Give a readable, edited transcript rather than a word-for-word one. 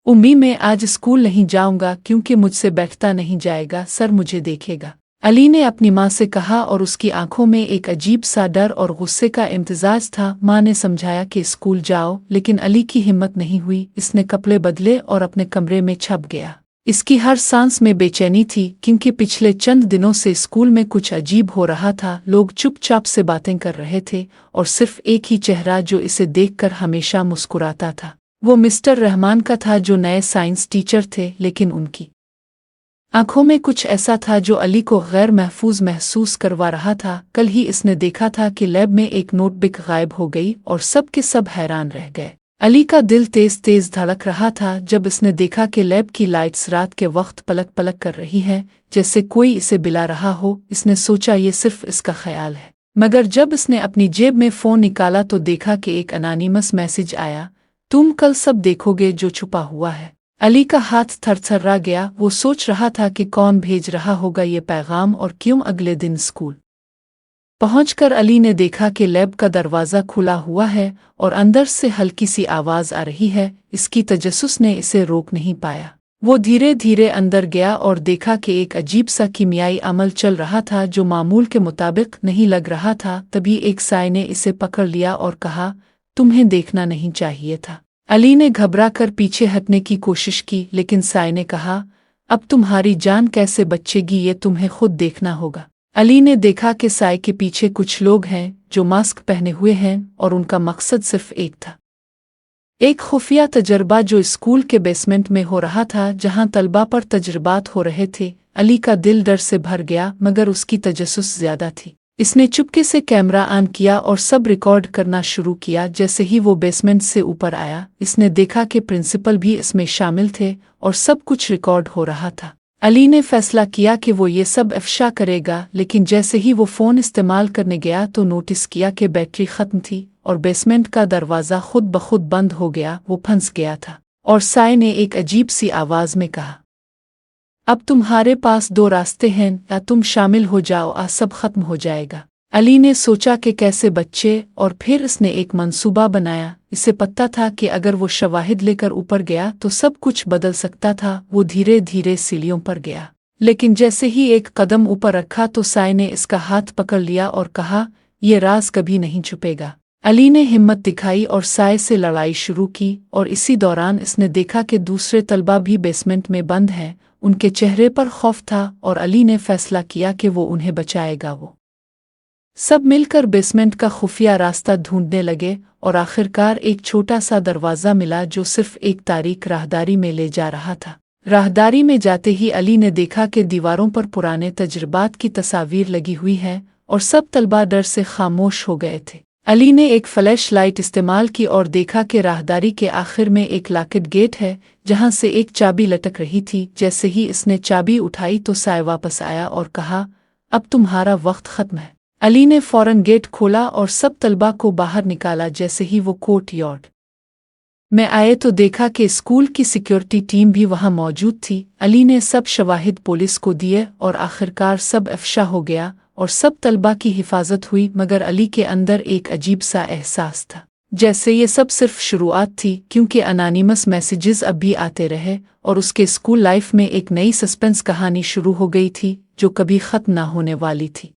उम्मी मैं आज स्कूल नहीं जाऊंगा क्योंकि मुझसे बैठता नहीं जाएगा, सर मुझे देखेगा। अली ने अपनी माँ से कहा और उसकी आंखों में एक अजीब सा डर और गुस्से का इम्तिजाज था। माँ ने समझाया कि स्कूल जाओ, लेकिन अली की हिम्मत नहीं हुई। इसने कपड़े बदले और अपने कमरे में छप गया। इसकी हर सांस में बेचैनी थी क्योंकि पिछले चंद दिनों से स्कूल में कुछ अजीब हो रहा था। लोग चुपचाप से बातें कर रहे थे और सिर्फ एक ही चेहरा जो इसे देखकर हमेशा मुस्कुराता था, वो मिस्टर रहमान का था, जो नए साइंस टीचर थे। लेकिन उनकी आंखों में कुछ ऐसा था जो अली को गैर महफूज महसूस करवा रहा था। कल ही इसने देखा था कि लैब में एक नोटबुक गायब हो गई और सब के सब हैरान रह गए। अली का दिल तेज तेज धड़क रहा था जब इसने देखा कि लैब की लाइट्स रात के वक्त पलक पलक कर रही है, जैसे कोई इसे बुला रहा हो। इसने सोचा ये सिर्फ इसका ख्याल है, मगर जब इसने अपनी जेब में फ़ोन निकाला तो देखा कि एक अनोनिमस मैसेज आया, तुम कल सब देखोगे जो छुपा हुआ है। अली का हाथ थरथरा गया। वो सोच रहा था कि कौन भेज रहा होगा ये पैगाम और क्यों। अगले दिन स्कूल पहुंचकर अली ने देखा कि लैब का दरवाज़ा खुला हुआ है और अंदर से हल्की सी आवाज़ आ रही है। इसकी तजस्सुस ने इसे रोक नहीं पाया। वो धीरे धीरे अंदर गया और देखा कि एक अजीब सा कीमियाई अमल चल रहा था जो मामूल के मुताबिक नहीं लग रहा था। तभी एक साय ने इसे पकड़ लिया और कहा, तुम्हें देखना नहीं चाहिए था। अली ने घबरा कर पीछे हटने की कोशिश की, लेकिन साय ने कहा, अब तुम्हारी जान कैसे बचेगी ये तुम्हें खुद देखना होगा। अली ने देखा कि साय के पीछे कुछ लोग हैं जो मास्क पहने हुए हैं और उनका मकसद सिर्फ एक था, एक खुफिया तजर्बा जो स्कूल के बेसमेंट में हो रहा था, जहां तलबा पर तजर्बात हो रहे थे। अली का दिल डर से भर गया, मगर उसकी तजस्सुस ज्यादा थी। इसने चुपके से कैमरा ऑन किया और सब रिकॉर्ड करना शुरू किया। जैसे ही वो बेसमेंट से ऊपर आया, इसने देखा कि प्रिंसिपल भी इसमें शामिल थे और सब कुछ रिकॉर्ड हो रहा था। अली ने फैसला किया कि वो ये सब अफशा करेगा, लेकिन जैसे ही वो फ़ोन इस्तेमाल करने गया तो नोटिस किया कि बैटरी ख़त्म थी और बेसमेंट का दरवाज़ा खुद ब खुद बंद हो गया। वो फंस गया था और साय ने एक अजीब सी आवाज़ में कहा, अब तुम्हारे पास दो रास्ते हैं, या तुम शामिल हो जाओ या सब खत्म हो जाएगा। अली ने सोचा कि कैसे बच्चे, और फिर इसने एक मंसूबा बनाया। इसे पता था कि अगर वो शवाहिद लेकर ऊपर गया तो सब कुछ बदल सकता था। वो धीरे धीरे सीढ़ियों पर गया, लेकिन जैसे ही एक कदम ऊपर रखा तो साय ने इसका हाथ पकड़ लिया और कहा, ये राज कभी नहीं छुपेगा। अली ने हिम्मत दिखाई और साय से लड़ाई शुरू की, और इसी दौरान इसने देखा कि दूसरे तलबा भी बेसमेंट में बंद हैं। उनके चेहरे पर खौफ था और अली ने फैसला किया कि वो उन्हें बचाएगा। वो सब मिलकर बेसमेंट का खुफिया रास्ता ढूंढने लगे और आखिरकार एक छोटा सा दरवाज़ा मिला जो सिर्फ एक तारीक राहदारी में ले जा रहा था। राहदारी में जाते ही अली ने देखा कि दीवारों पर पुराने तजर्बात की तस्वीर लगी हुई है और सब तलबा डर से खामोश हो गए थे। अली ने एक फ्लैश लाइट इस्तेमाल की और देखा कि राहदारी के आखिर में एक लॉकेट गेट है जहां से एक चाबी लटक रही थी। जैसे ही इसने चाबी उठाई तो साय वापस आया और कहा, अब तुम्हारा वक्त खत्म है। अली ने फौरन गेट खोला और सब तलबा को बाहर निकाला। जैसे ही वो कोर्ट यार्ड में आए तो देखा कि स्कूल की सिक्योरिटी टीम भी वहां मौजूद थी। अली ने सब शवाहिद पुलिस को दिए और आखिरकार सब अफशा हो गया और सब तलबा की हिफाजत हुई। मगर अली के अंदर एक अजीब सा एहसास था, जैसे ये सब सिर्फ शुरुआत थी, क्योंकि अनोनिमस मैसेजेस अब भी आते रहे और उसके स्कूल लाइफ में एक नई सस्पेंस कहानी शुरू हो गई थी जो कभी ख़त्म ना होने वाली थी।